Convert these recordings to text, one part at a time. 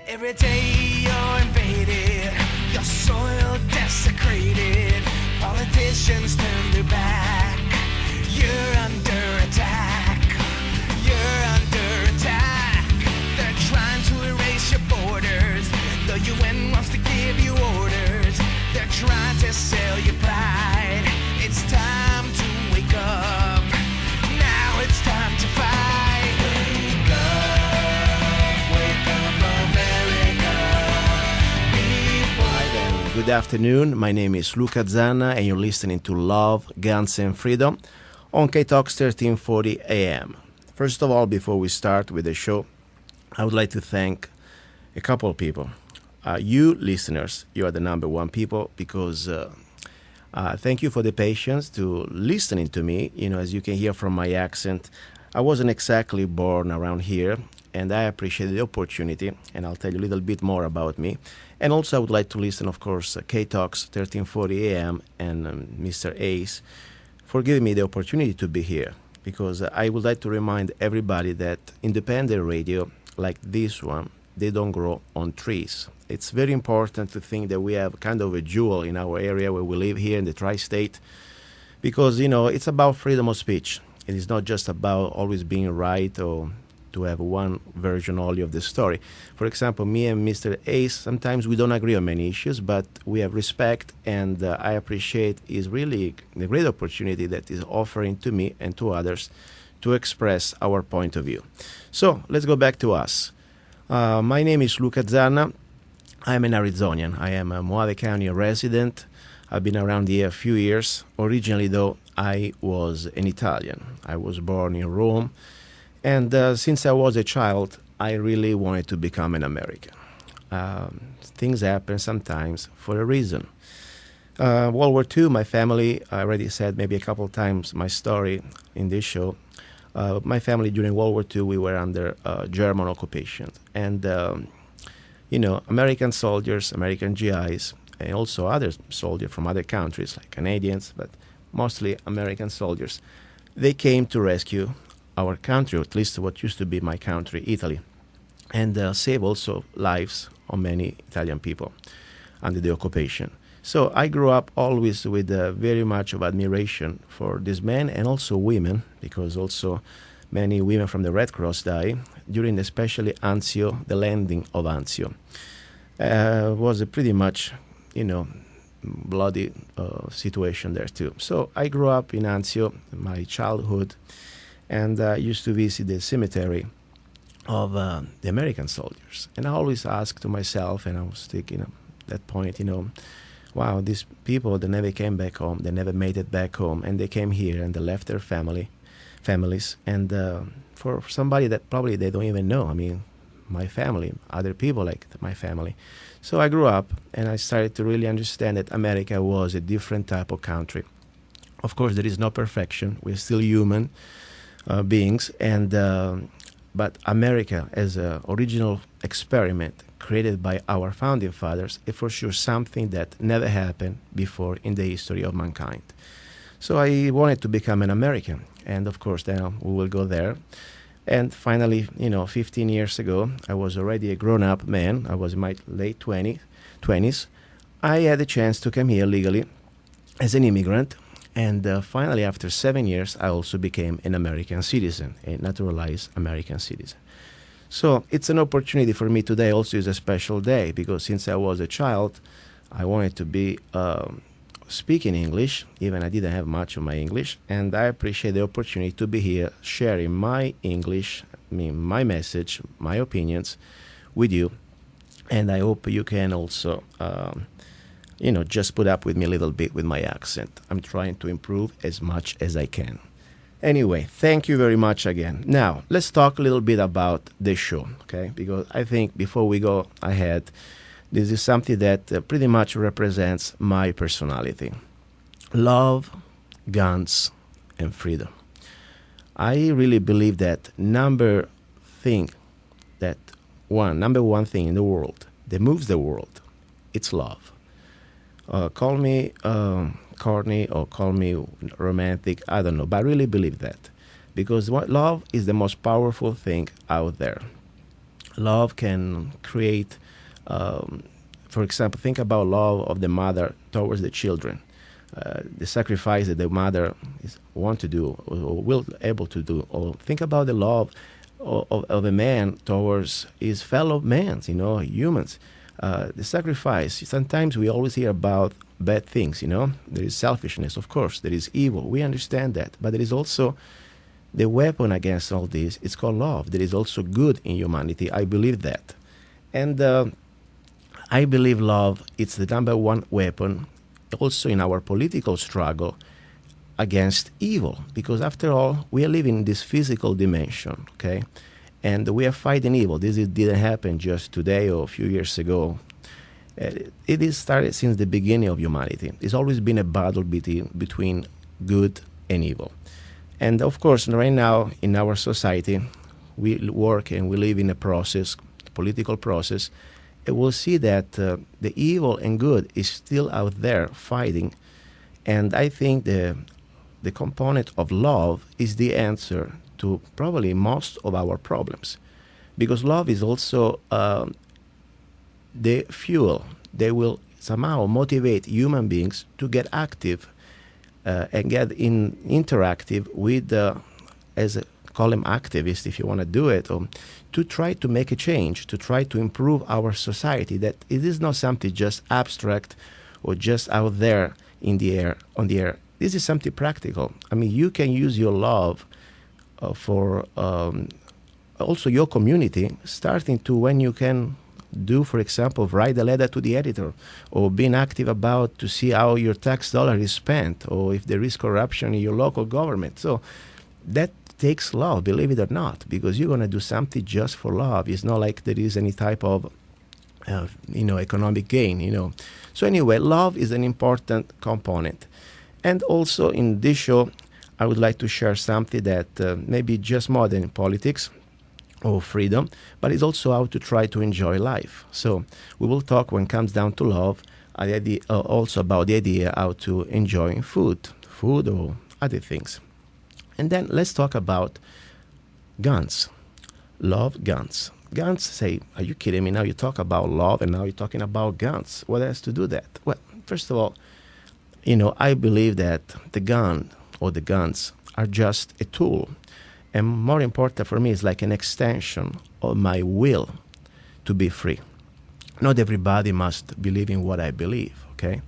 Every day you're invaded, your soil desecrated. Politicians turn their back. You're under attack. You're under attack. They're trying to erase your borders. The UN wants to give you orders. They're trying to sell your pride. It's time to wake up. Now it's time to fight. Good afternoon, my name is Luca Zanna and you're listening to Love, Guns and Freedom on ktox 1340 AM. First of all, before we start with the show, I would like to thank a couple of people. You listeners, you are the number one people because thank you for the patience to listening to me. You know, as you can hear from my accent, I wasn't exactly born around here, and I appreciate the opportunity, and I'll tell you a little bit more about me. And also I would like to listen, of course, ktox 1340 AM and Mr. Ace for giving me the opportunity to be here, because I would like to remind everybody that independent radio like this one, they don't grow on trees. It's very important to think that we have kind of a jewel in our area where we live here in the tri-state, because, you know, it's about freedom of speech. It is not just about always being right or to have one version only of the story. For example, me and Mr. Ace, sometimes we don't agree on many issues, but we have respect, and I appreciate is really the great opportunity that is offering to me and to others to express our point of view. So let's go back to us. My name is Luca Zanna. I'm an Arizonian. I am a Mojave County resident. I've been around here a few years. Originally, though, I was an Italian. I was born in Rome. And since I was a child, I really wanted to become an American. Things happen sometimes for a reason. World War II, my family, I already said maybe a couple of times my story in this show. My family during World War II, we were under German occupation. And, you know, American soldiers, American GIs, and also other soldiers from other countries like Canadians, but mostly American soldiers, they came to rescue our country, or at least what used to be my country, Italy, and save also lives of many Italian people under the occupation. So I grew up always with very much of admiration for these men and also women, because also many women from the Red Cross died during especially Anzio, the landing of Anzio. Was a pretty much, you know, bloody situation there too. So I grew up in Anzio, my childhood, and I used to visit the cemetery of the American soldiers. And I always asked to myself, and I was thinking at that point, you know, wow, these people, they never came back home, they never made it back home, and they came here and they left their families. And for somebody that probably they don't even know, I mean, my family, other people like my family. So I grew up and I started to really understand that America was a different type of country. Of course, there is no perfection. We're still human beings, and but America as an original experiment created by our founding fathers is for sure something that never happened before in the history of mankind. So I wanted to become an American, and of course then we will go there. And finally, you know, 15 years ago, I was already a grown-up man. I was in my late 20s. I had a chance to come here legally as an immigrant. And finally, after 7 years, I also became an American citizen, a naturalized American citizen. So it's an opportunity for me today. Also is a special day because since I was a child, I wanted to be speaking English, even I didn't have much of my English. And I appreciate the opportunity to be here sharing my English, I mean, my message, my opinions with you. And I hope you can also you know, just put up with me a little bit with my accent. I'm trying to improve as much as I can. Anyway, thank you very much again. Now, let's talk a little bit about the show, okay? Because I think before we go ahead, this is something that pretty much represents my personality. Love, guns, and freedom. I really believe that number one thing in the world that moves the world, it's love. Call me corny or call me romantic, I don't know, but I really believe that. Because love is the most powerful thing out there. Love can create, for example, think about love of the mother towards the children. The sacrifice that the mother want to do or will able to do. Or think about the love of a man towards his fellow men, humans. The sacrifice. Sometimes we always hear about bad things, There is selfishness, of course. There is evil. We understand that. But there is also the weapon against all this. It's called love. There is also good in humanity. I believe that. And I believe love is the number one weapon also in our political struggle against evil. Because after all, we are living in this physical dimension, okay? And we are fighting evil. Didn't happen just today or a few years ago. It is started since the beginning of humanity. It's always been a battle between good and evil. And of course, right now in our society, we work and we live in a process, political process, and we'll see that the evil and good is still out there fighting. And I think the component of love is the answer to probably most of our problems. Because love is also the fuel. They will somehow motivate human beings to get active and get interactive with, call them activists if you want to do it, or to try to make a change, to try to improve our society, that it is not something just abstract or just out there in the air, on the air. This is something practical. I mean, you can use your love for also your community, starting to when you can do, for example, write a letter to the editor, or being active about to see how your tax dollar is spent, or if there is corruption in your local government. So that takes love, believe it or not, because you're going to do something just for love. It's not like there is any type of economic gain. So anyway, love is an important component. And also in this show, I would like to share something that maybe just more than politics or freedom, but it's also how to try to enjoy life. So we will talk when it comes down to love, also about the idea how to enjoy food or other things. And then let's talk about guns. Love, guns. Guns say, are you kidding me? Now you talk about love and now you're talking about guns. What has to do that? Well, first of all, I believe that the gun or the guns are just a tool. And more important for me is like an extension of my will to be free. Not everybody must believe in what I believe, okay?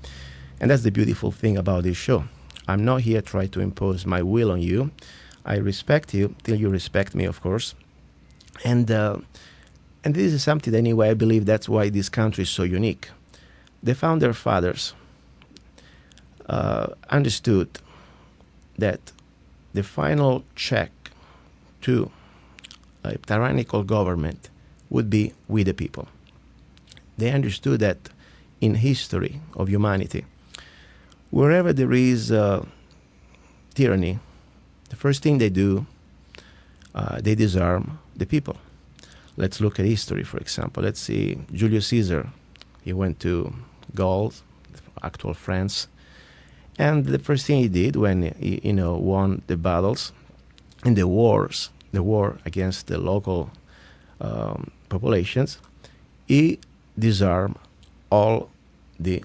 And that's the beautiful thing about this show. I'm not here trying to impose my will on you. I respect you till you respect me, of course. And this is something anyway, I believe that's why this country is so unique. The founder fathers understood that the final check to a tyrannical government would be with the people. They understood that in history of humanity, wherever there is tyranny, the first thing they do, they disarm the people. Let's look at history, for example. Let's see Julius Caesar. He went to Gaul, actual France, and the first thing he did when he won the battles in the war against the local populations, he disarmed all the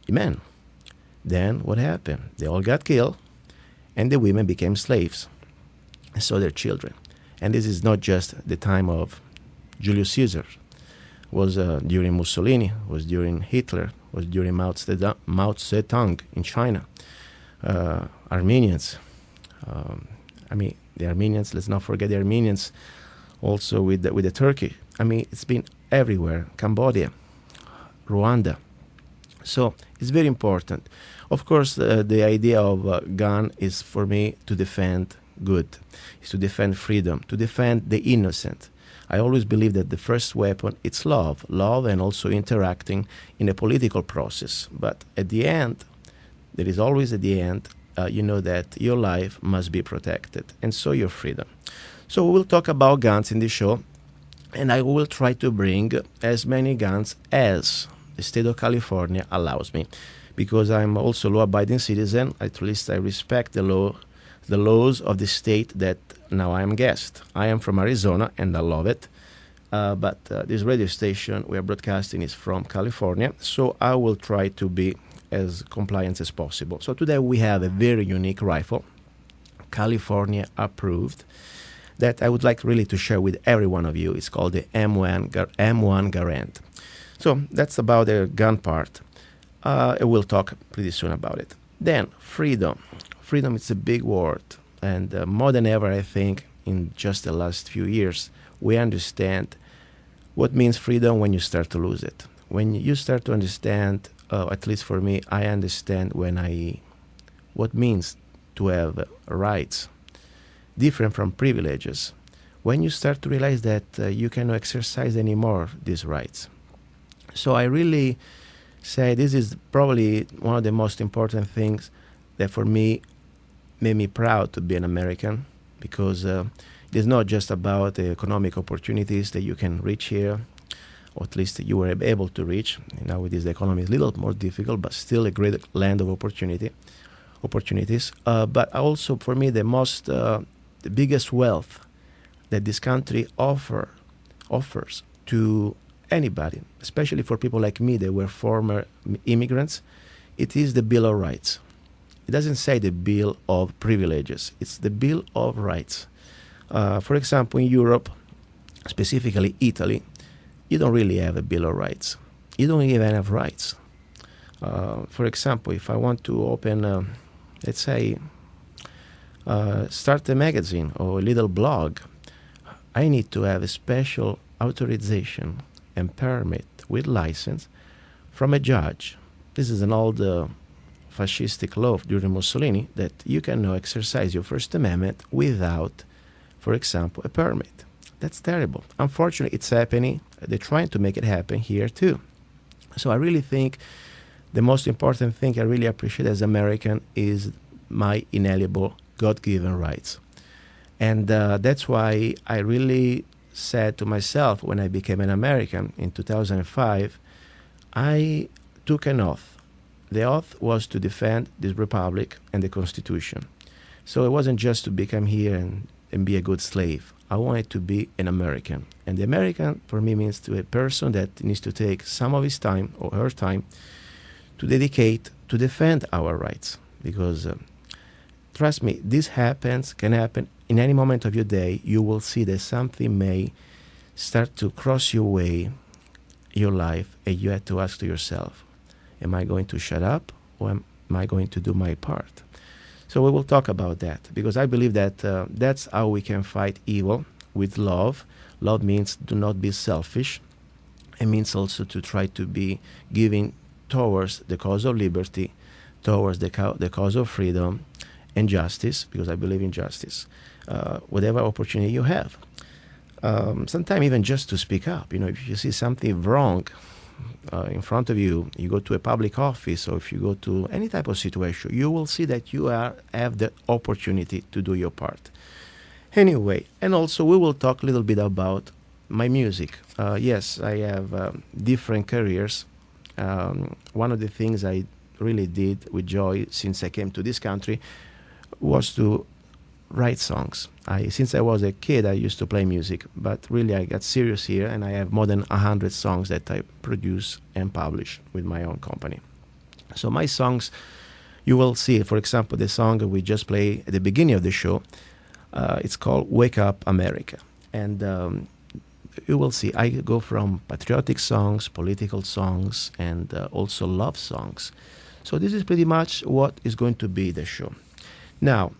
men. Then what happened? They all got killed, and the women became slaves, and so their children. And this is not just the time of Julius Caesar. It was during Mussolini, it was during Hitler, it was during Mao Zedong in China. Armenians, the Armenians, let's not forget the Armenians, also with the Turkey. It's been everywhere, Cambodia, Rwanda. So it's very important. Of course, the idea of a gun is for me to defend good, is to defend freedom, to defend the innocent. I always believe that the first weapon, it's love and also interacting in a political process. But at the end, there is always at the end, that your life must be protected, and so your freedom. So we will talk about guns in this show, and I will try to bring as many guns as the state of California allows me, because I'm also a law-abiding citizen. At least I respect the laws of the state that now I am guest. I am from Arizona, and I love it. but this radio station we are broadcasting is from California, so I will try to be as compliant as possible. So today we have a very unique rifle, California approved, that I would like really to share with every one of you. It's called the M1 Garand. So that's about the gun part. We'll talk pretty soon about it. Then freedom. Freedom is a big word, and more than ever, I think, in just the last few years, we understand what means freedom when you start to lose it. When you start to understand, at least for me, I understand what means to have rights, different from privileges. When you start to realize that you cannot exercise anymore these rights. So I really say this is probably one of the most important things that for me made me proud to be an American, because it is not just about the economic opportunities that you can reach here, or at least you were able to reach. Nowadays the economy is a little more difficult, but still a great land of opportunities. But also for me the biggest wealth that this country offers to anybody, especially for people like me that were former immigrants, it is the Bill of Rights. It doesn't say the Bill of Privileges. It's the Bill of Rights. For example, in Europe, specifically Italy, you don't really have a Bill of Rights. You don't even have rights. For example, if I want to open, let's say, start a magazine or a little blog, I need to have a special authorization and permit with license from a judge. This is an old fascistic law during Mussolini, that you cannot exercise your First Amendment without, for example, a permit. That's terrible. Unfortunately, it's happening. They're trying to make it happen here too. So I really think the most important thing I really appreciate as American is my inalienable God-given rights. And that's why I really said to myself when I became an American in 2005, I took an oath. The oath was to defend this republic and the Constitution. So it wasn't just to become here and be a good slave. I wanted to be an American. And the American, for me, means to a person that needs to take some of his time or her time to dedicate to defend our rights. Because trust me, this can happen in any moment of your day. You will see that something may start to cross your way, your life, and you have to ask to yourself, am I going to shut up, or am I going to do my part? So we will talk about that, because I believe that that's how we can fight evil, with love. Love means do not be selfish. It means also to try to be giving towards the cause of liberty, towards the cause of freedom and justice, because I believe in justice, whatever opportunity you have. Sometimes even just to speak up. If you see something wrong in front of you, you go to a public office, or if you go to any type of situation, you will see that you have the opportunity to do your part. Anyway, and also we will talk a little bit about my music. Yes, I have different careers. One of the things I really did with joy since I came to this country was to write songs. Since I was a kid, I used to play music, but really I got serious here, and I have more than 100 songs that I produce and publish with my own company. So my songs, you will see, for example, the song we just played at the beginning of the show, it's called Wake Up America. And you will see I go from patriotic songs, political songs, and also love songs. So this is pretty much what is going to be the show. Now,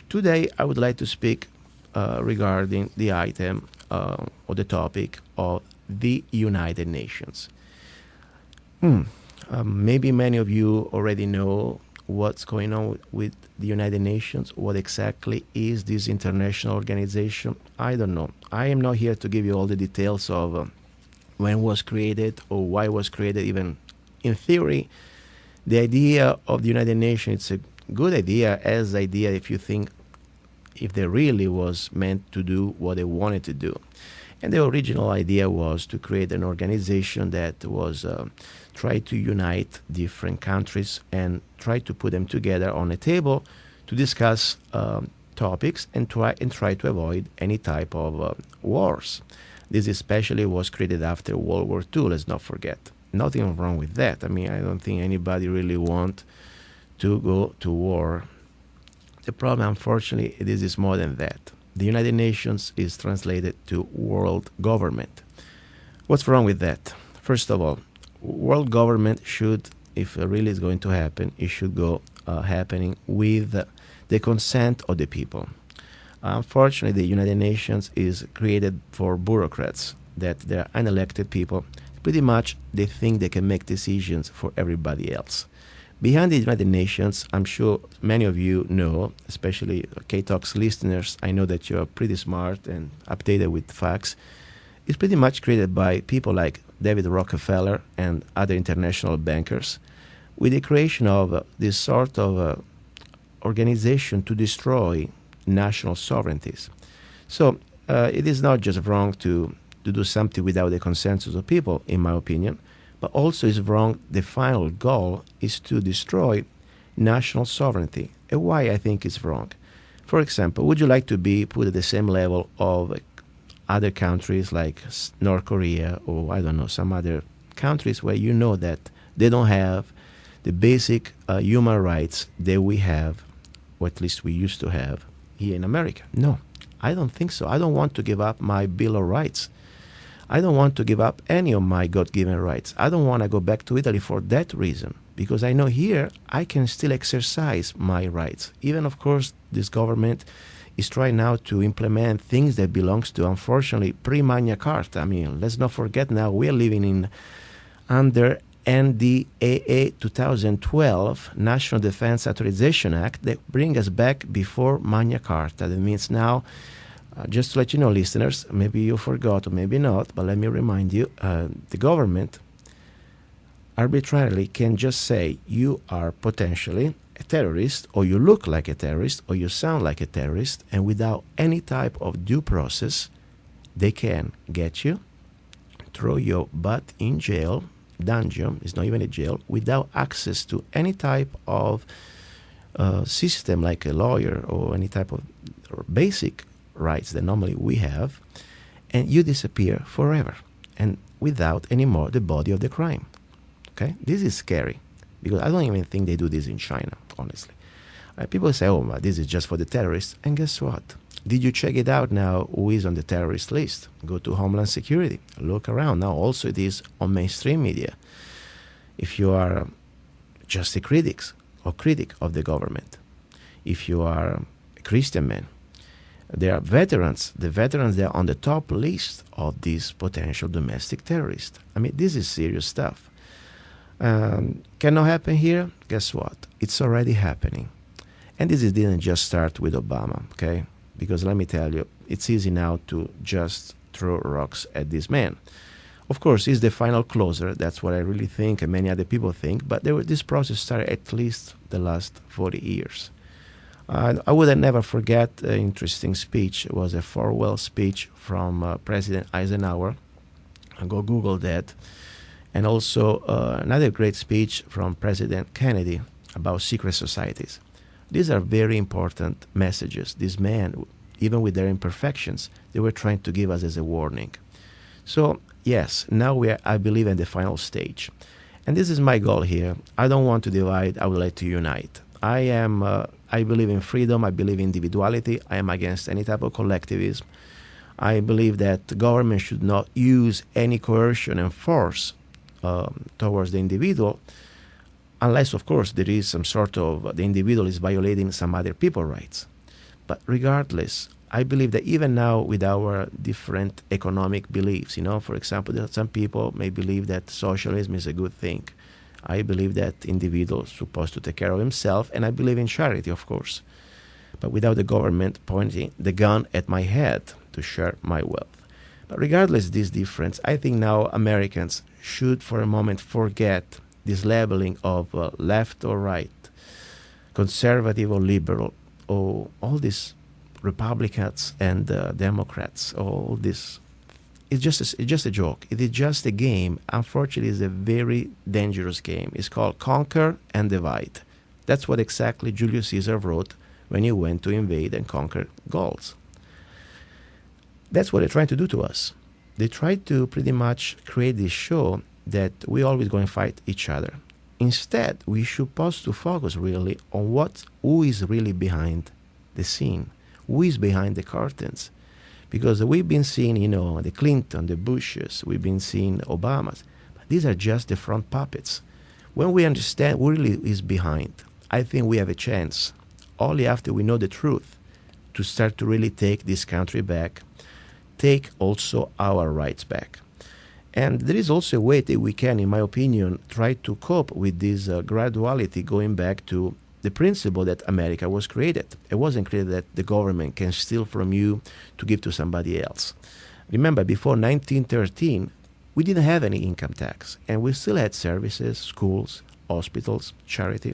today I would like to speak regarding the item or the topic of the United Nations. Maybe many of you already know what's going on with the United Nations. What exactly is this international organization? I don't know. I am not here to give you all the details of when it was created or why it was created. Even in theory, the idea of the United Nations, it's a good idea if they really was meant to do what they wanted to do. And the original idea was to create an organization that was try to unite different countries and try to put them together on a table to discuss topics and try to avoid any type of wars. This especially was created after World War II, let's not forget. Nothing wrong with that. I mean, I don't think anybody really want to go to war. The problem, unfortunately, this is more than that. The United Nations is translated to world government. What's wrong with that? First of all, world government should, if it really is going to happen, it should go happening with the consent of the people. Unfortunately, the United Nations is created for bureaucrats, that they're unelected people. Pretty much, they think they can make decisions for everybody else. Behind the United Nations, I'm sure many of you know, especially ktox listeners, I know that you're pretty smart and updated with facts. It's pretty much created by people like David Rockefeller and other international bankers, with the creation of this sort of organization to destroy national sovereignties. So it is not just wrong to do something without the consensus of people, in my opinion, but also is wrong. The final goal is to destroy national sovereignty. And why I think it's wrong? For example, would you like to be put at the same level of other countries like North Korea or, I don't know, some other countries where you know that they don't have the basic human rights that we have, or at least we used to have, here in America? No, I don't think so. I don't want to give up my Bill of Rights. I don't want to give up any of my God-given rights. I don't want to go back to Italy for that reason, because I know here I can still exercise my rights. Even, of course, this government is trying now to implement things that belongs to, unfortunately, pre-Magna Carta. I mean, let's not forget now we are living in under NDAA 2012, National Defense Authorization Act, that bring us back before Magna Carta. That means now, just to let you know, listeners, maybe you forgot or maybe not, but let me remind you, the government arbitrarily can just say you are potentially a terrorist, or you look like a terrorist, or you sound like a terrorist, and without any type of due process, they can get you, throw your butt in jail, dungeon, it's not even a jail, without access to any type of system like a lawyer or any type of basic rights that normally we have, and you disappear forever and without any more the body of the crime. Okay, this is scary, because I don't even think they do this in China, honestly. People say, oh, this is just for the terrorists, and guess what? Did you check it out now who is on the terrorist list? Go to Homeland Security, look around. Now also it is on mainstream media. If you are just a critic of the government, if you are a Christian man, there are veterans. The veterans, they are on the top list of these potential domestic terrorists. I mean, this is serious stuff. Cannot happen here? Guess what? It's already happening. And this didn't just start with Obama, okay? Because let me tell you, it's easy now to just throw rocks at this man. Of course, he's the final closer. That's what I really think, and many other people think. But this process started at least the last 40 years. I would never forget an interesting speech. It was a farewell speech from President Eisenhower. I'll go Google that. And also another great speech from President Kennedy about secret societies. These are very important messages. These men, even with their imperfections, they were trying to give us as a warning. So, yes, now we are, I believe, in the final stage. And this is my goal here. I don't want to divide, I would like to unite. I believe in freedom, I believe in individuality, I am against any type of collectivism. I believe that the government should not use any coercion and force towards the individual, unless, of course, there is some sort of, the individual is violating some other people's rights. But regardless, I believe that even now with our different economic beliefs, for example, that some people may believe that socialism is a good thing. I believe that individual is supposed to take care of himself, and I believe in charity, of course, but without the government pointing the gun at my head to share my wealth. But regardless of this difference, I think now Americans should for a moment forget this labeling of left or right, conservative or liberal, or all these Republicans and Democrats, all this. It's just a joke. It is just a game. Unfortunately, it's a very dangerous game. It's called Conquer and Divide. That's what exactly Julius Caesar wrote when he went to invade and conquer Gauls. That's what they're trying to do to us. they try to pretty much create this show that we always going to fight each other. Instead, we should pause to focus really on who is really behind the scene, who is behind the curtains. Because we've been seeing, the Clinton, the Bushes, we've been seeing Obamas. But these are just the front puppets. When we understand who really is behind, I think we have a chance, only after we know the truth, to start to really take this country back, take also our rights back. And there is also a way that we can, in my opinion, try to cope with this graduality going back to the principle that America was created. It wasn't created that the government can steal from you to give to somebody else. Remember, before 1913, we didn't have any income tax, and we still had services, schools, hospitals, charity.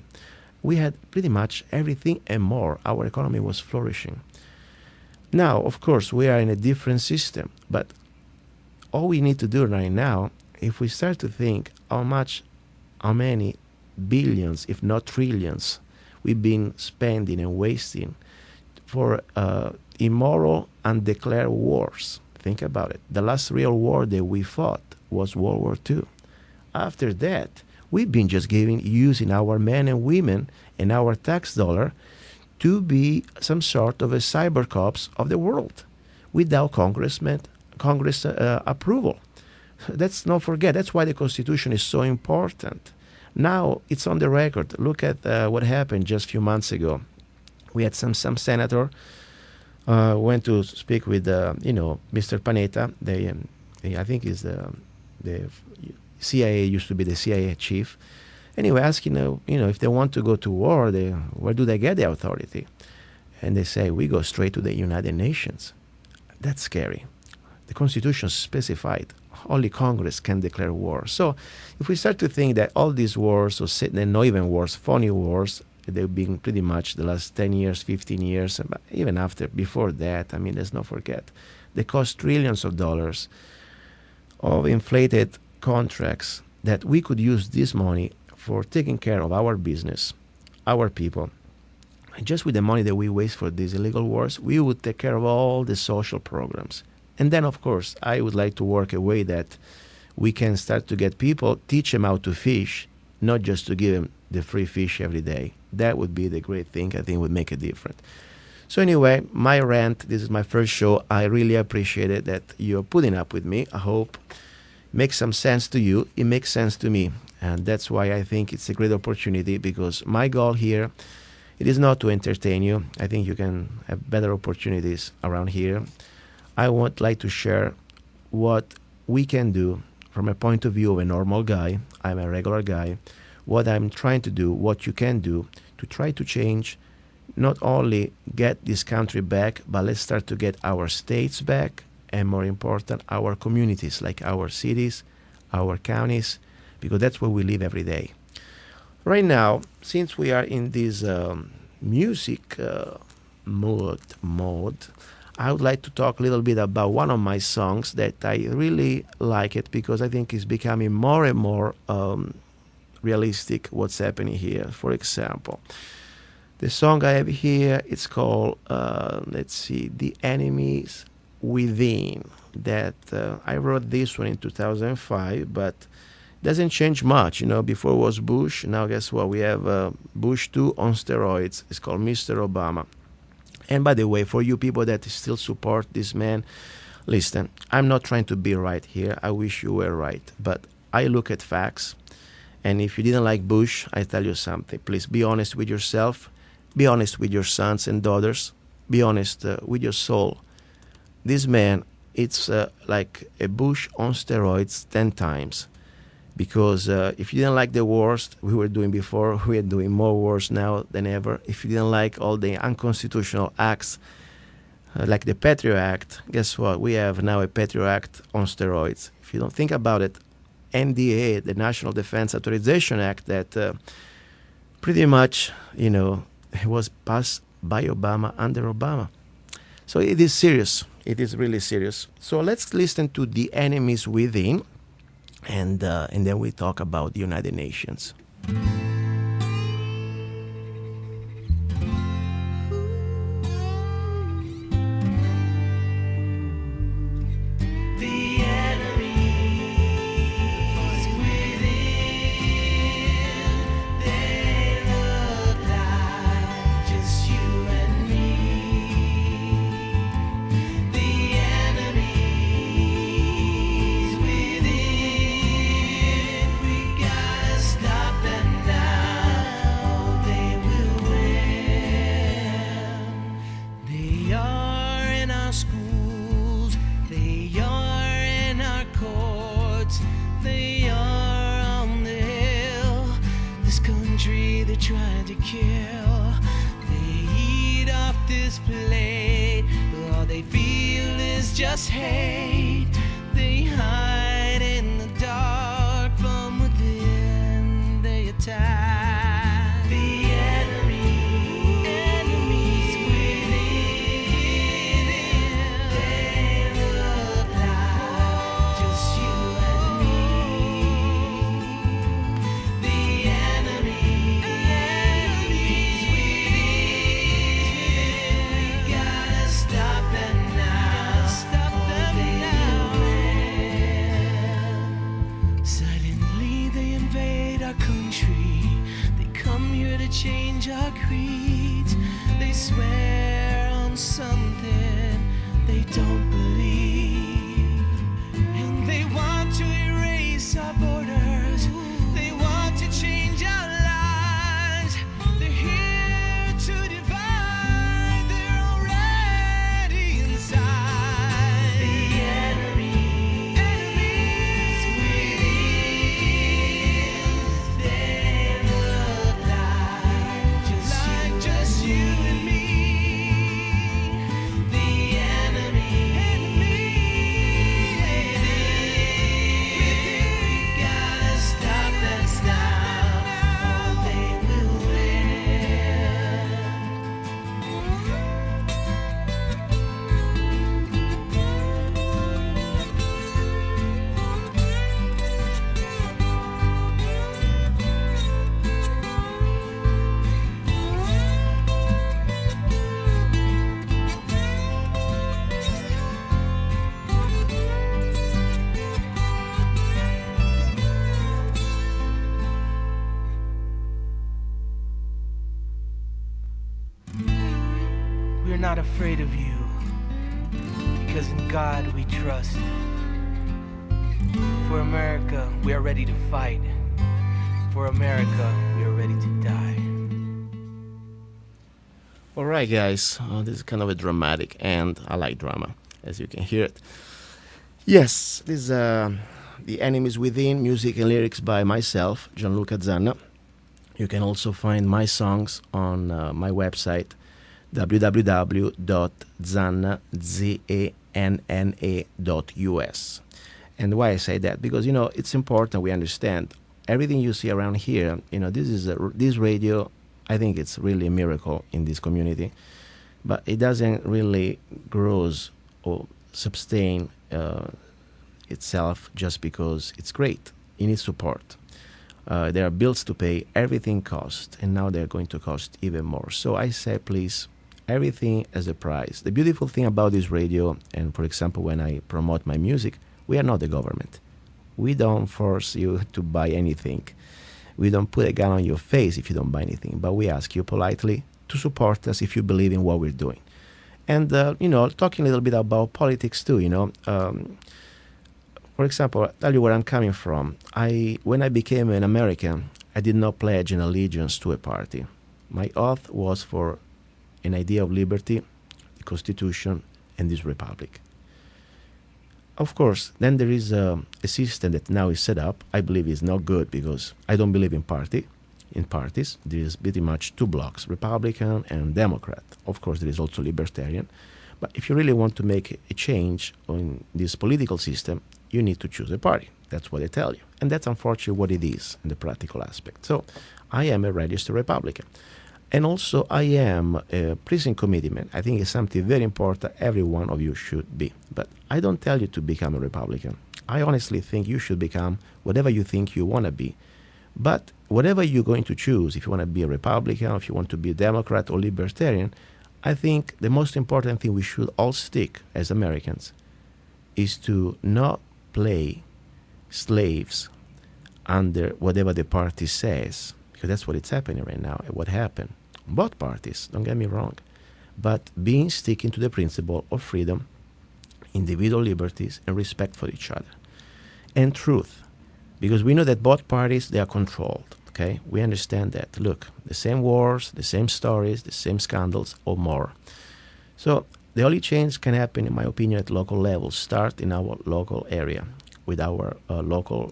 We had pretty much everything and more. Our economy was flourishing. Now, of course, we are in a different system, but all we need to do right now, if we start to think how many billions, if not trillions, we've been spending and wasting for immoral, undeclared wars. Think about it. The last real war that we fought was World War II. After that, we've been just using our men and women and our tax dollar to be some sort of a cyber cops of the world without Congress approval. Let's not forget, that's why the Constitution is so important. Now it's on the record. Look at what happened just a few months ago. We had some senator went to speak with Mr. Panetta. I think is the CIA, used to be the CIA chief. Anyway, asking if they want to go to war, where do they get the authority? And they say we go straight to the United Nations. That's scary. The Constitution specified only Congress can declare war. So if we start to think that all these wars, or not even wars, phony wars, they've been pretty much the last 10 years, 15 years, even before that, let's not forget, they cost trillions of dollars of inflated contracts that we could use this money for taking care of our business, our people. And just with the money that we waste for these illegal wars, we would take care of all the social programs. And then, of course, I would like to work a way that we can start to get people, teach them how to fish, not just to give them the free fish every day. That would be the great thing. I think would make a difference. So anyway, my rant, this is my first show. I really appreciate it that you're putting up with me. I hope it makes some sense to you. It makes sense to me. And that's why I think it's a great opportunity, because my goal here, it is not to entertain you. I think you can have better opportunities around here. I would like to share what we can do from a point of view of a normal guy. I'm a regular guy. What I'm trying to do, what you can do to try to change, not only get this country back, but let's start to get our states back, and more important, our communities, like our cities, our counties, because that's where we live every day. Right now, since we are in this music mode, I would like to talk a little bit about one of my songs that I really like it, because I think it's becoming more and more realistic what's happening here. For example, the song I have here, it's called, The Enemies Within. That I wrote this one in 2005, but doesn't change much. Before was Bush, now guess what? We have Bush 2 on steroids. It's called Mr. Obama. And by the way, for you people that still support this man, listen, I'm not trying to be right here. I wish you were right. But I look at facts. And if you didn't like Bush, I tell you something. Please be honest with yourself. Be honest with your sons and daughters. Be honest with your soul. This man, it's like a Bush on steroids 10 times. Because if you didn't like the wars we were doing before, we are doing more wars now than ever. If you didn't like all the unconstitutional acts, like the Patriot Act, guess what? We have now a Patriot Act on steroids. If you don't think about it, NDA, the National Defense Authorization Act, that pretty much, it was passed by Obama, under Obama. So it is serious. It is really serious. So let's listen to The Enemies Within. And then we talk about the United Nations. The they are on the hill. This country they're trying to kill. They eat off this plate, but all they feel is just hate. They hide in the dark, from within they attack. The enemies within. They look like just you and me. The enemies within. We gotta stop them now. Stop them now. Silently they invade our country. They come here to change our creeds. They swear on something they don't believe. And they want to erase our borders. They want to change our lives. They're here to divide. They're already inside. The enemies within. They look like just you and me. The enemies within. We gotta stop them now, or they will win. We're not afraid of you, because in God we trust. For America, we are ready to fight. For America, we are ready to die. All right, guys, this is kind of a dramatic, and I like drama, as you can hear it. Yes, this is The Enemies Within, music and lyrics by myself, Gianluca Zanna. You can also find my songs on my website, www.zanna.us. And why I say that? Because, it's important we understand everything you see around here. This radio, I think it's really a miracle in this community, but it doesn't really grows or sustain itself just because it's great. It needs support. There are bills to pay, everything costs, and now they're going to cost even more. So I say, please, everything has a price. The beautiful thing about this radio, and for example, when I promote my music, we are not the government. We don't force you to buy anything. We don't put a gun on your face if you don't buy anything, but we ask you politely to support us if you believe in what we're doing. And, talking a little bit about politics too, for example, I'll tell you where I'm coming from. When I became an American, I did not pledge an allegiance to a party. My oath was for an idea of liberty, the Constitution, and this republic. Of course, then there is a system that now is set up. I believe is not good because I don't believe in parties. There is pretty much two blocks, Republican and Democrat. Of course, there is also Libertarian. But if you really want to make a change in this political system, you need to choose a party. That's what they tell you. And that's unfortunately what it is in the practical aspect. So I am a registered Republican. And also I am a prison commitment. I think it's something very important every one of you should be. But I don't tell you to become a Republican. I honestly think you should become whatever you think you want to be. But whatever you're going to choose, if you want to be a Republican, if you want to be a Democrat or Libertarian, I think the most important thing we should all stick as Americans is to not play slaves under whatever the party says, because that's what it's happening right now, and what happened. Both parties, don't get me wrong, but sticking to the principle of freedom, individual liberties, and respect for each other. And truth, because we know that both parties, they are controlled, okay? We understand that. Look, the same wars, the same stories, the same scandals, or more. So the only change can happen, in my opinion, at local level, start in our local area. with our local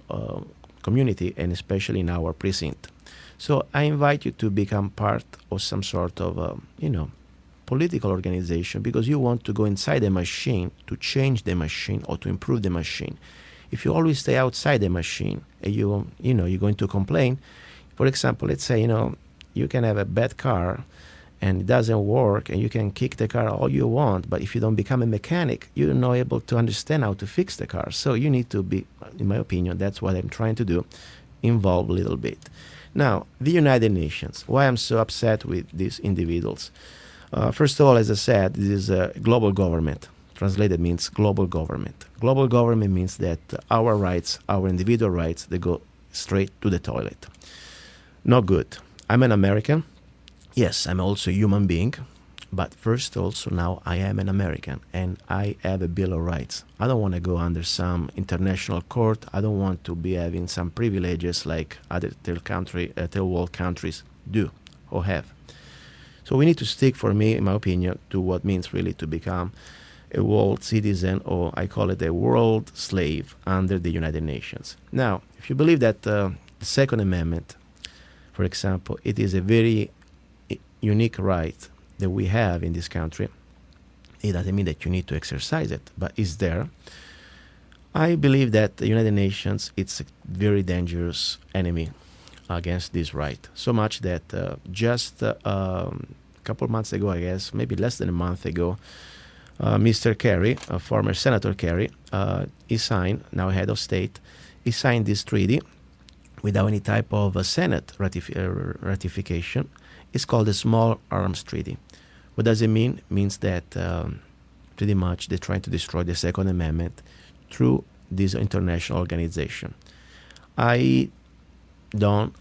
community, and especially in our precinct. So I invite you to become part of some sort of, political organization, because you want to go inside the machine to change the machine or to improve the machine. If you always stay outside the machine and you're going to complain, for example, let's say, you can have a bad car and it doesn't work, and you can kick the car all you want, but if you don't become a mechanic, you're not able to understand how to fix the car. So you need to be, in my opinion, that's what I'm trying to do, involve a little bit. Now, the United Nations. Why I'm so upset with these individuals? First of all, as I said, this is a global government. Translated means global government. Global government means that our rights, our individual rights, they go straight to the toilet. Not good. I'm an American. Yes, I'm also a human being. But first, also, now I am an American, and I have a Bill of Rights. I don't want to go under some international court. I don't want to be having some privileges like other third world countries do or have. So we need to stick, for me, in my opinion, to what means really to become a world citizen, or I call it a world slave under the United Nations. Now, if you believe that the Second Amendment, for example, it is a very unique right that we have in this country, it doesn't mean that you need to exercise it, but it's there. I believe that the United Nations, it's a very dangerous enemy against this right. So much that just a couple of months ago, I guess, maybe less than a month ago, Mr. Kerry, former Senator Kerry, he signed, now head of state, he signed this treaty without any type of Senate ratification. It's called the Small Arms Treaty. What does it mean? It means that pretty much they're trying to destroy the Second Amendment through this international organization. I don't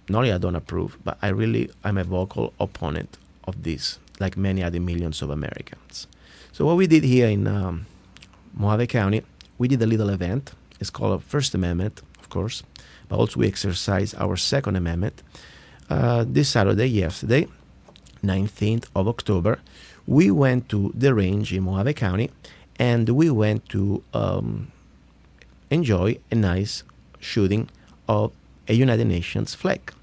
approve, but I'm a vocal opponent of this, like many other millions of Americans. So what we did here in Mojave County, we did a little event. It's called First Amendment, of course, but also we exercise our Second Amendment. This Saturday, yesterday, 19th of October, we went to the range in Mojave County, and we went to enjoy a nice shooting of a United Nations flag.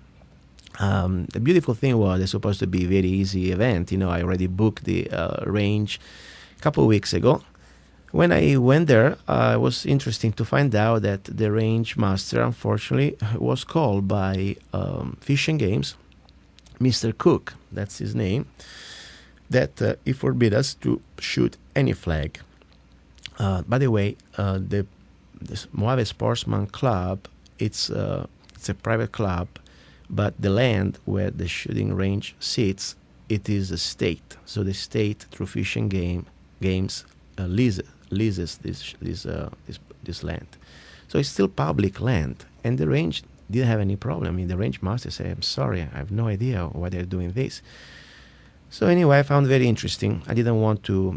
The beautiful thing was it's supposed to be a very easy event. I already booked the range a couple of weeks ago. When I went there, it was interesting to find out that the range master, unfortunately, was called by Fish and Games, Mr. Cook, that's his name, that he forbid us to shoot any flag. By the way, the Mojave Sportsman Club, it's a private club, but the land where the shooting range sits, it is a state. So the state, through Fish and Games, leases this land. So it's still public land, and the range didn't have any problem. I mean, the range master said, I'm sorry, I have no idea why they're doing this. So anyway, I found it very interesting. I didn't want to,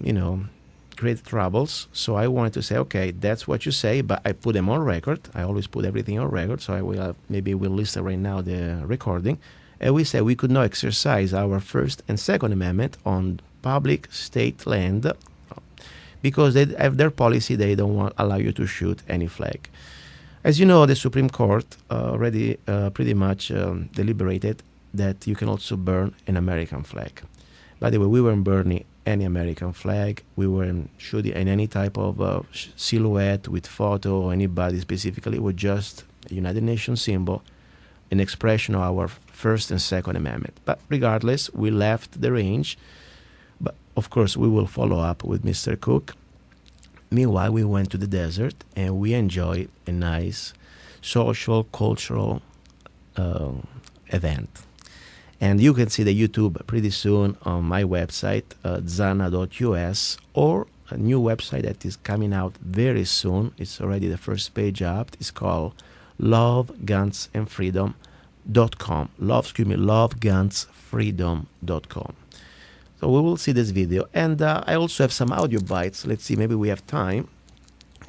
create troubles, so I wanted to say, okay, that's what you say, but I put them on record. I always put everything on record, so I will maybe we'll listen right now the recording. And we said we could not exercise our First and Second Amendment on public state land because they have their policy, they don't want allow you to shoot any flag. As you know, the Supreme Court already pretty much deliberated that you can also burn an American flag. By the way, we weren't burning any American flag. We weren't shooting in any type of silhouette with photo or anybody specifically. It was just a United Nations symbol, an expression of our First and Second Amendment. But regardless, we left the range. But of course, we will follow up with Mr. Cook. Meanwhile, we went to the desert and we enjoyed a nice social, cultural event. And you can see the YouTube pretty soon on my website, zanna.us, or a new website that is coming out very soon. It's already the first page up. It's called lovegunsandfreedom.com. lovegunsfreedom.com. So we will see this video. And I also have some audio bites. Let's see, maybe we have time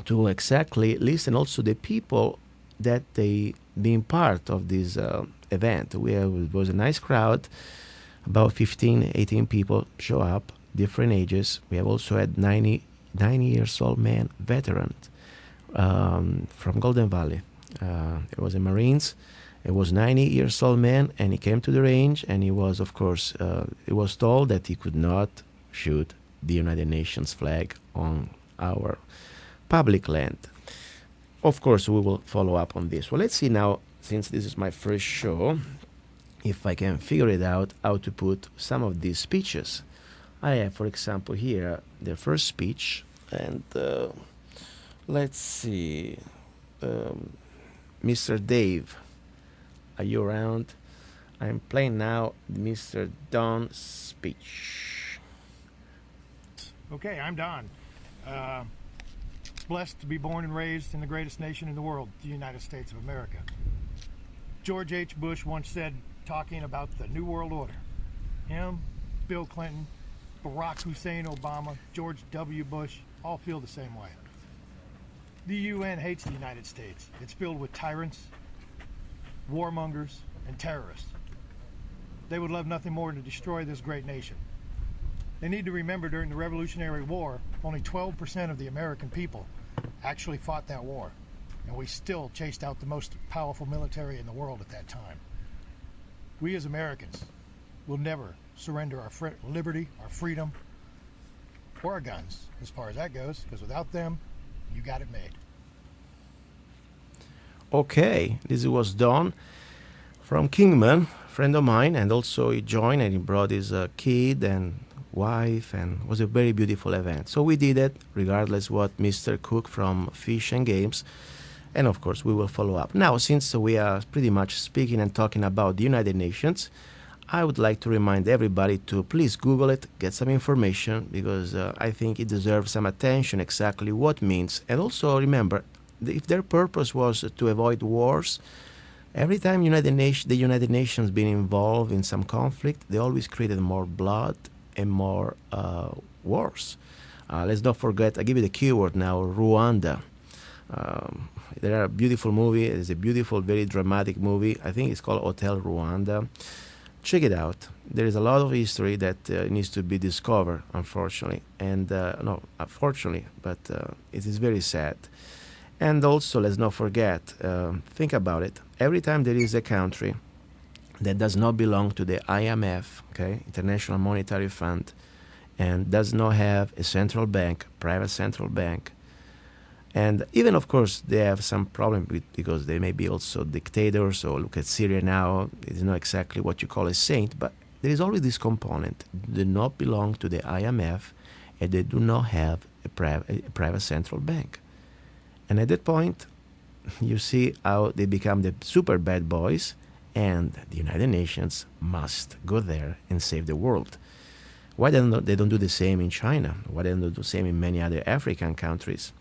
to exactly listen also the people that they being part of this event. It was a nice crowd, about 15, 18 people show up, different ages. We have also had 90 years old man, veteran, from Golden Valley. He was a Marines. He was 90 years old man, and he came to the range, and he was, of course, he was told that he could not shoot the United Nations flag on our public land. Of course, we will follow up on this. Well, let's see now, since this is my first show, if I can figure it out how to put some of these speeches. I have, for example, here the first speech, and let's see, Mr. Dave, are you around? I'm playing now Mr. Don's speech. Okay, I'm Don. Blessed to be born and raised in the greatest nation in the world, the United States of America. George H. Bush once said, talking about the New World Order, him, Bill Clinton, Barack Hussein Obama, George W. Bush, all feel the same way. The UN hates the United States. It's filled with tyrants, warmongers, and terrorists. They would love nothing more than to destroy this great nation. They need to remember during the Revolutionary War, only 12% of the American people actually fought that war, and we still chased out the most powerful military in the world at that time. We as Americans will never surrender our liberty, our freedom, or our guns, as far as that goes, because without them, you got it made. Okay, this was Don from Kingman, friend of mine, and also he joined and he brought his kid and wife, and it was a very beautiful event. So we did it regardless what Mr. Cook from Fish and Games, and of course we will follow up. Now, since we are pretty much speaking and talking about the United Nations, I would like to remind everybody to please Google it, get some information, because I think it deserves some attention exactly what means. And also remember, if their purpose was to avoid wars, every time the United Nations been involved in some conflict, they always created more blood and more wars. Let's not forget, I give you the keyword now, Rwanda. There are a beautiful movie. It's a beautiful, very dramatic movie. I think it's called Hotel Rwanda. Check it out. There is a lot of history that needs to be discovered, unfortunately. And no, unfortunately, but it is very sad. And also, let's not forget, think about it. Every time there is a country that does not belong to the IMF, okay, International Monetary Fund, and does not have a central bank, private central bank, and even, of course, they have some problem with, because they may be also dictators, or look at Syria now, it's not exactly what you call a saint, but there is always this component. They do not belong to the IMF, and they do not have a private central bank. And at that point, you see how they become the super bad boys, and the United Nations must go there and save the world. Why they don't do the same in China? Why they don't do the same in many other African countries?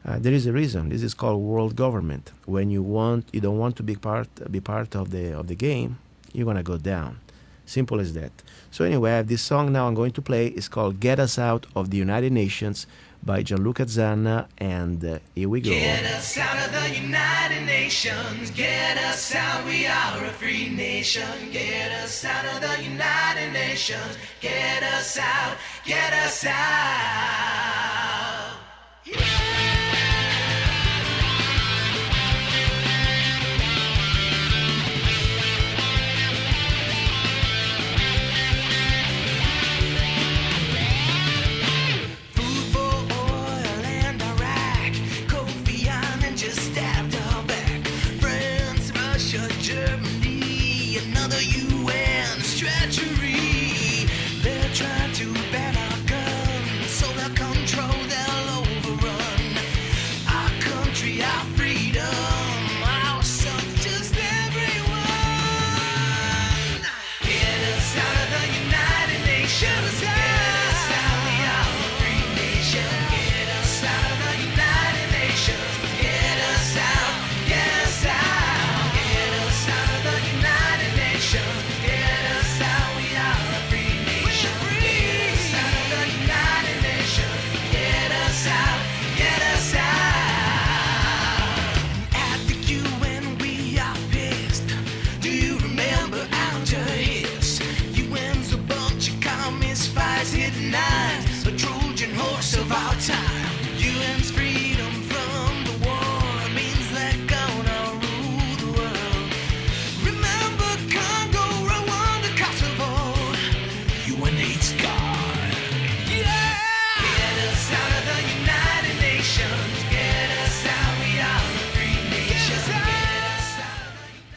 There is a reason. This is called world government. When you don't want to be part of the game, you're gonna go down. Simple as that. So anyway, I have this song now I'm going to play. It's called "Get Us Out of the United Nations" by Gianluca Zanna, and here we go. Get us out of the United Nations. Get us out, we are a free nation. Get us out of the United Nations. Get us out, get us out. Trying to ban our guns, so the control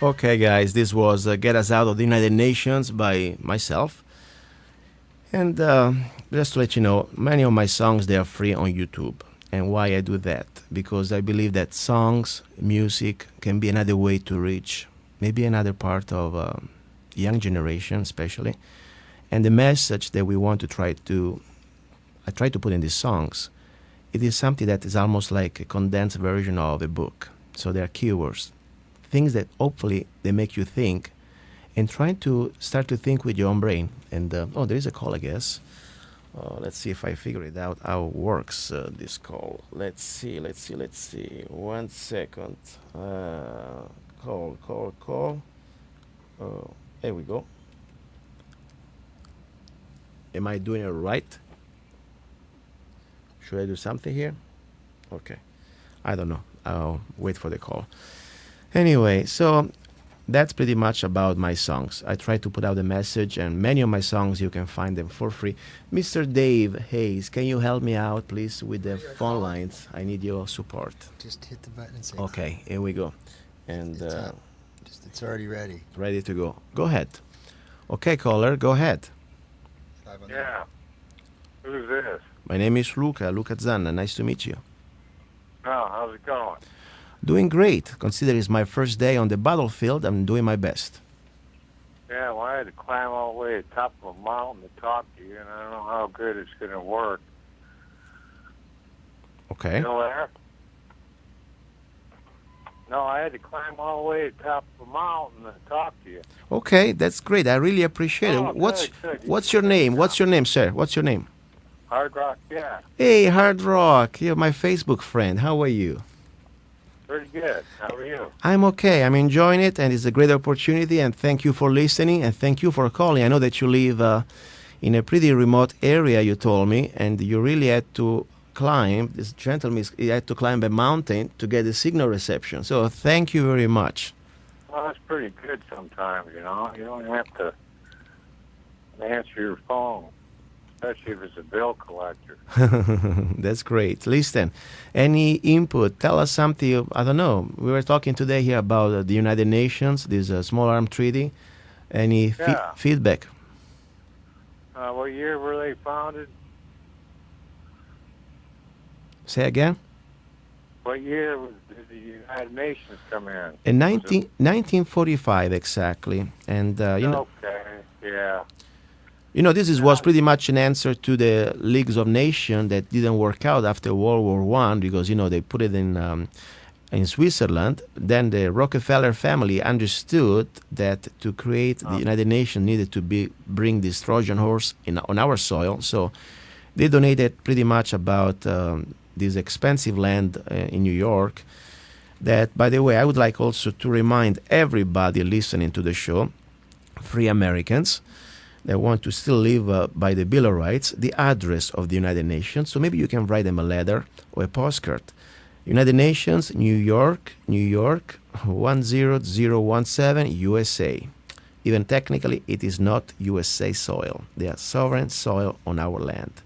Okay, guys, this was Get Us Out of the United Nations by myself. And just to let you know, many of my songs, they are free on YouTube. And why I do that? Because I believe that songs, music can be another way to reach maybe another part of young generation, especially. And the message that we want to I try to put in these songs, it is something that is almost like a condensed version of a book. So there are keywords, things that hopefully they make you think, and try to start to think with your own brain. And there is a call, I guess. Let's see if I figure it out how it works, this call. Let's see. 1 second. Call. There we go. Am I doing it right? Should I do something here? Okay. I don't know. I'll wait for the call. Anyway, so that's pretty much about my songs. I try to put out a message, and many of my songs, you can find them for free. Mr. Dave Hayes, can you help me out, please, with the phone lines? I need your support. Just hit the button and say. Okay, here we go. And it's already ready. Ready to go. Go ahead. Okay, caller, go ahead. Yeah. Who's this? My name is Luca Zanna. Nice to meet you. Oh, how's it going? Doing great. Consider it's my first day on the battlefield. I'm doing my best. Yeah, well, I had to climb all the way to the top of a mountain to talk to you, and I don't know how good it's going to work. Okay. Still there? No, I had to climb all the way to the top of a mountain to talk to you. Okay, that's great. I really appreciate Oh, it. good. What's your name? What's your name, sir? What's your name? Hard Rock, yeah. Hey, Hard Rock. You're my Facebook friend. How are you? Pretty good. How are you? I'm okay. I'm enjoying it, and it's a great opportunity, and thank you for listening, and thank you for calling. I know that you live in a pretty remote area, you told me, and you really had to climb, this gentleman, he had to climb a mountain to get a signal reception. So thank you very much. Well, that's pretty good sometimes, you know. You don't have to answer your phone, especially if it's a bill collector. That's great. Listen, any input? Tell us something. I don't know. We were talking today here about the United Nations, this small arms treaty. Any feedback? What year were they founded? Say again? What year did the United Nations come in? In 1945, exactly. And, you know... Okay, yeah. You know, was pretty much an answer to the Leagues of Nations that didn't work out after World War I because, you know, they put it in Switzerland. Then the Rockefeller family understood that to create the United Nations needed to bring this Trojan horse on our soil. So they donated pretty much about this expensive land in New York that, by the way, I would like also to remind everybody listening to the show, free Americans, that want to still live by the Bill of Rights, the address of the United Nations. So maybe you can write them a letter or a postcard. United Nations, New York, 10017, USA. Even technically, it is not USA soil. They are sovereign soil on our land.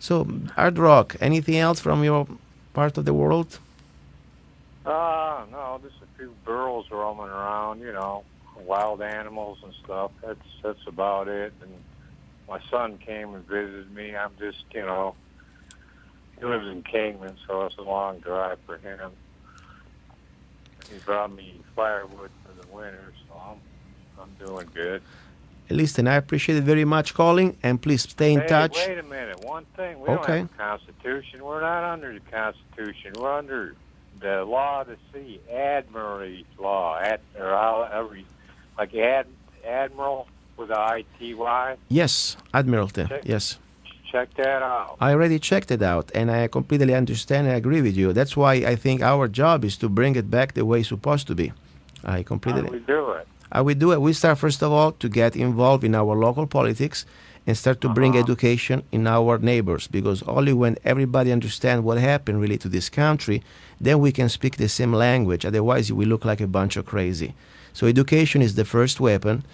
So, Hard Rock, anything else from your part of the world? No, just a few burros roaming around, you know, wild animals and stuff. That's about it. And my son came and visited me. I'm just, you know, he lives in Kingman, so it's a long drive for him. He brought me firewood for the winter, so I'm doing good. Listen, I appreciate it very much calling, and please stay in touch. Wait a minute. One thing, we don't have a Constitution. We're not under the Constitution. We're under the law of the sea, Admiralty law, like Admiral with an I-T-Y. Yes, Admiralty, yes. Check that out. I already checked it out, and I completely understand and agree with you. That's why I think our job is to bring it back the way it's supposed to be. I completely... How do we do it? How we do it? We start, first of all, to get involved in our local politics and start to bring education in our neighbors, because only when everybody understands what happened really to this country, then we can speak the same language. Otherwise, we look like a bunch of crazy. So education is the first weapon.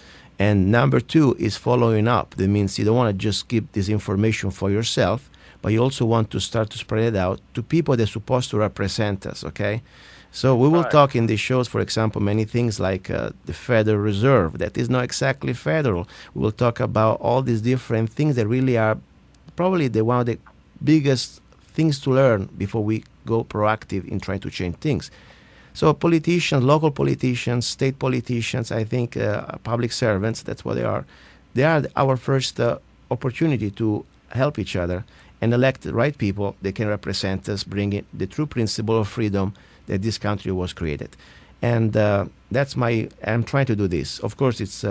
And number two is following up. That means you don't want to just keep this information for yourself, but you also want to start to spread it out to people that are supposed to represent us, okay? So we will Right. talk in these shows, for example, many things like the Federal Reserve. That is not exactly federal. We will talk about all these different things that really are probably the one of the biggest things to learn before we go proactive in trying to change things. So politicians, local politicians, state politicians, I think public servants, that's what they are. They are our first opportunity to help each other and elect the right people that can represent us, bringing the true principle of freedom that this country was created. And I'm trying to do this. Of course, it's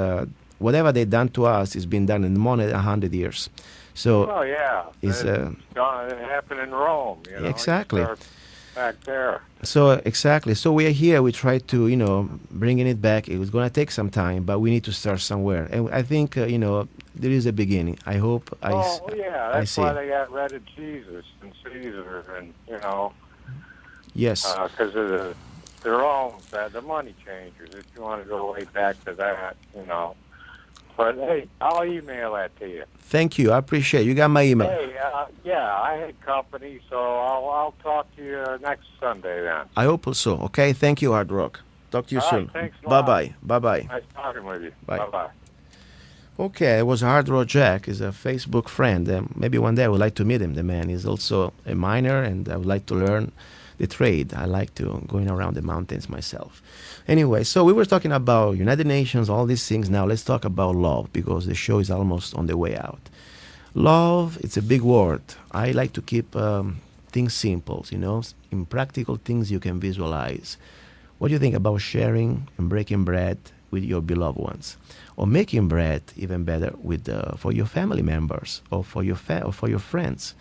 whatever they've done to us has been done in more than 100 years. So Oh yeah, it's it happened in Rome. You know, exactly. You start back there. So exactly. So we are here. We try to, bringing it back. It was going to take some time, but we need to start somewhere. And I think, there is a beginning. I hope. Oh yeah, I that's see. why they got rid of Jesus and Caesar, and Yes. because of their own the money changers. If you want to go way back to that. But hey, I'll email that to you. Thank you. I appreciate it. You got my email. Hey, yeah, I had company, so I'll talk to you next Sunday then. I hope so. Okay. Thank you, Hard Rock. Talk to you All right, soon. thanks a Bye lot. bye. Bye bye. Nice talking with you. Bye. Bye-bye. Okay, it was Hard Rock Jack. He's a Facebook friend. Maybe one day I would like to meet him. The man is also a miner, and I would like to learn the trade. I like to going around the mountains myself. Anyway, so we were talking about United Nations, all these things. Now let's talk about love, because the show is almost on the way out. Love, it's a big word. I like to keep things simple, in practical things you can visualize. What do you think about sharing and breaking bread with your beloved ones, or making bread even better with for your family members, or for your friends?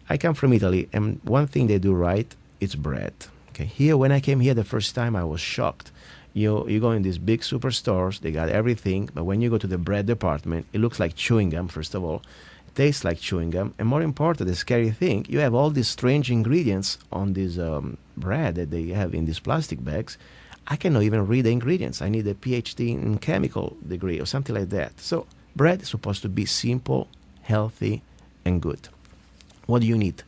I come from Italy, and one thing they do right, it's bread. Okay, here when I came here the first time, I was shocked. You go in these big superstores, they got everything, but when you go to the bread department, it looks like chewing gum. First of all, it tastes like chewing gum, and more important, the scary thing, you have all these strange ingredients on this bread that they have in these plastic bags. I cannot even read the ingredients. I need a PhD in chemical degree or something like that. So bread is supposed to be simple, healthy, and good. What do you need?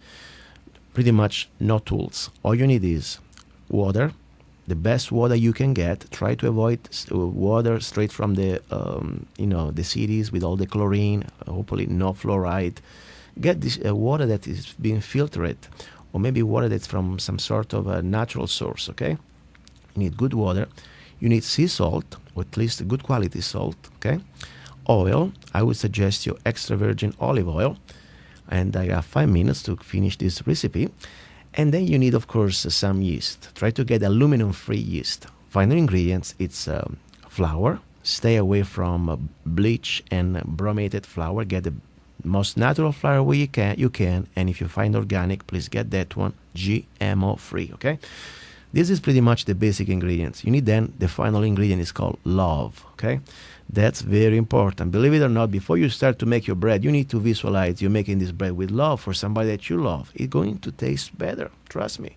Pretty much no tools. All you need is water, the best water you can get. Try to avoid water straight from the the cities with all the chlorine. Hopefully no fluoride. Get this water that is being filtered, or maybe water that's from some sort of a natural source. Okay, you need good water. You need sea salt, or at least good quality salt. Okay, oil. I would suggest you extra virgin olive oil. And I have 5 minutes to finish this recipe. And then you need, of course, some yeast. Try to get aluminum-free yeast. Final ingredients, it's flour. Stay away from bleach and bromated flour. Get the most natural flour you can. And if you find organic, please get that one, GMO-free, okay? This is pretty much the basic ingredients. You need then, the final ingredient is called love, okay? That's very important. Believe it or not, before you start to make your bread, you need to visualize you're making this bread with love for somebody that you love. It's going to taste better, trust me.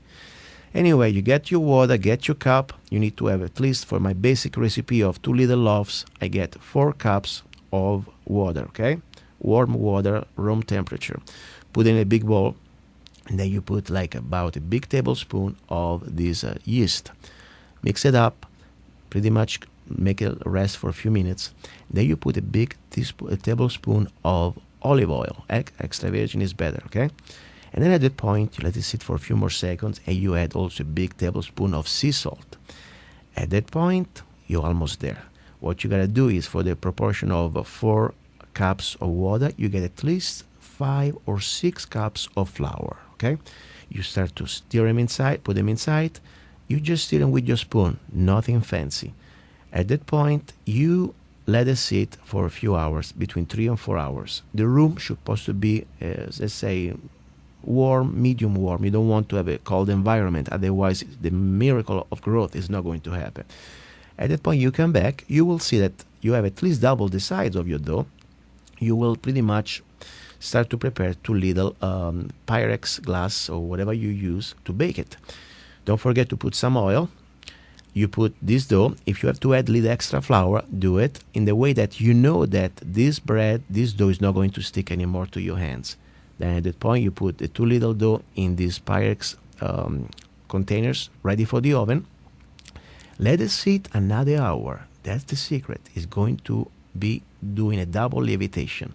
Anyway, you get your water, get your cup. You need to have, at least for my basic recipe of 2 little loaves, I get 4 cups of water, okay? Warm water, room temperature. Put in a big bowl, and then you put like about a big tablespoon of this yeast. Mix it up, pretty much make it rest for a few minutes. Then you put a tablespoon of olive oil. Extra virgin is better, okay? And then at that point, you let it sit for a few more seconds, and you add also a big tablespoon of sea salt. At that point, you're almost there. What you gotta do is, for the proportion of 4 cups of water, you get at least 5 or 6 cups of flour, okay? You start to stir them inside, put them inside. You just stir them with your spoon, nothing fancy. At that point, you let it sit for a few hours, between 3 and 4 hours. The room should supposed to be, let's say, warm, medium warm. You don't want to have a cold environment, otherwise the miracle of growth is not going to happen. At that point, you come back, you will see that you have at least double the size of your dough. You will pretty much start to prepare 2 little Pyrex glass or whatever you use to bake it. Don't forget to put some oil. You put this dough. If you have to add a little extra flour, do it in the way that you know that this dough is not going to stick anymore to your hands. Then at that point, you put the 2 little dough in this Pyrex containers ready for the oven. Let it sit another hour. That's the secret. It's going to be doing a double levitation.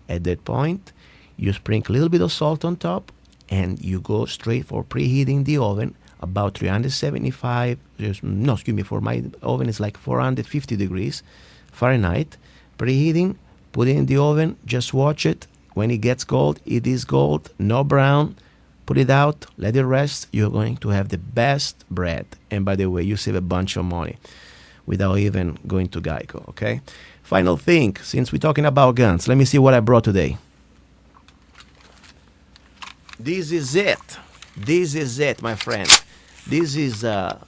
At that point, you sprinkle a little bit of salt on top, and you go straight for preheating the oven about 375. For my oven is like 450 degrees Fahrenheit. Preheating, put it in the oven, just watch it. When it gets gold, it is gold, no brown. Put it out, let it rest. You're going to have the best bread. And by the way, you save a bunch of money without even going to Geico, okay? Final thing, since we're talking about guns, let me see what I brought today. This is it. This is it, my friend. This is the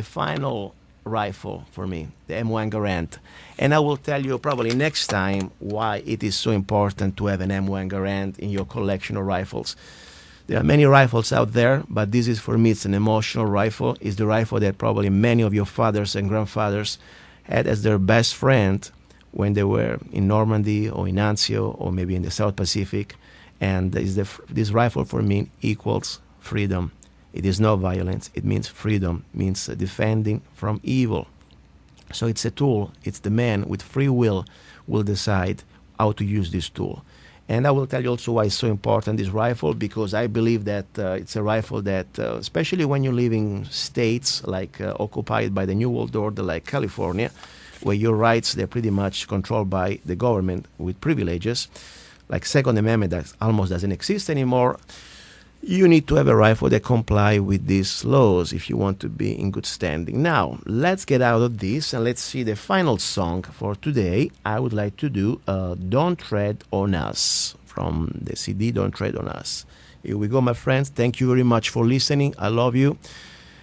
final rifle for me, the M1 Garand. And I will tell you probably next time why it is so important to have an M1 Garand in your collection of rifles. There are many rifles out there, but this is, for me, it's an emotional rifle. It's the rifle that probably many of your fathers and grandfathers had as their best friend when they were in Normandy or in Anzio or maybe in the South Pacific. And this rifle for me equals freedom. It is not violence. It means freedom, means defending from evil. So it's a tool. It's the man with free will decide how to use this tool. And I will tell you also why it's so important, this rifle, because I believe that it's a rifle that, especially when you live in states like occupied by the New World Order, like California, where your rights, they're pretty much controlled by the government with privileges, like Second Amendment that almost doesn't exist anymore. You need to have a rifle that comply with these laws if you want to be in good standing. Now, let's get out of this and let's see the final song for today. I would like to do Don't Tread on Us from the CD Don't Tread on Us. Here we go, my friends. Thank you very much for listening. I love you.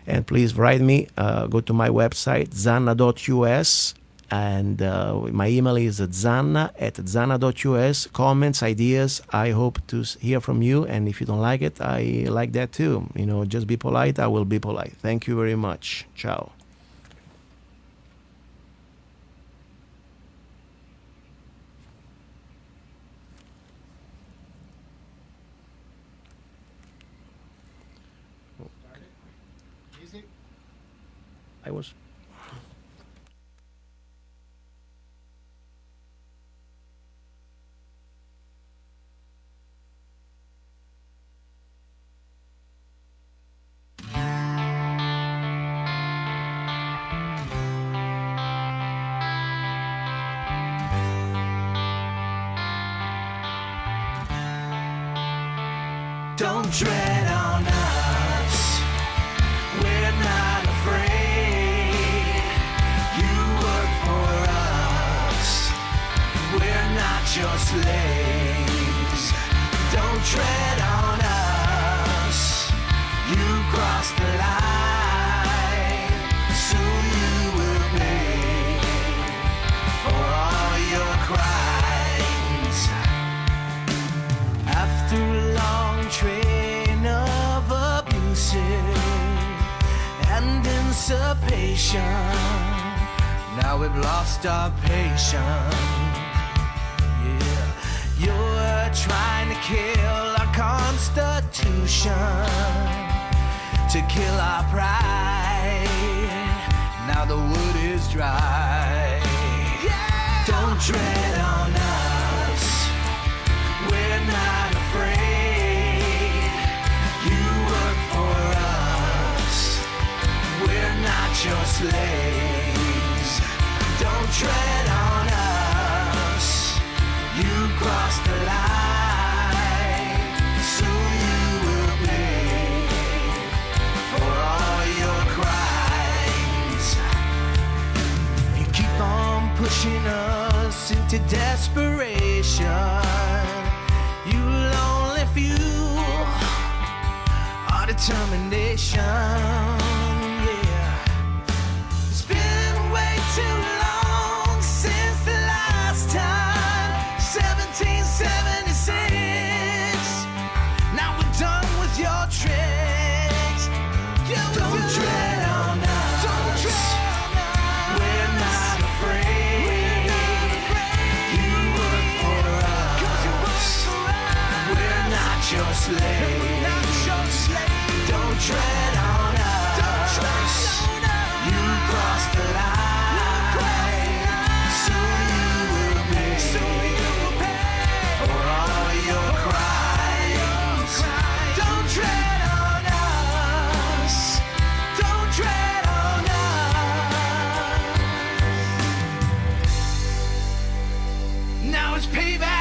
And please write me. Go to my website, zanna.us. And my email is zanna@zanna.us. Comments, ideas, I hope to hear from you. And if you don't like it, I like that too. You know, just be polite. I will be polite. Thank you very much. Ciao. Music? I was... Don't tread on us, we're not afraid. You work for us, we're not your slaves. Don't tread on us, you cross the line. Soon you will pay for all your crimes. After a long train of abusive and dissipation, now we've lost our patience. Yeah, you're trying to kill our constitution, to kill our pride. Now the wood is dry. Yeah. Don't tread on us, we're not afraid. You work for us, we're not your slaves. Don't tread on us, you cross the line. Soon you will pay for all your crimes. You keep on pushing us into desperation. You lonely fuel our determination. Yeah, it's been way too long since the last time, 1776. Now we're done with your tricks. Don't tread on us. Don't tread on us. We're not afraid. You work for us. We're not your slaves. Don't tread on us. it's payback.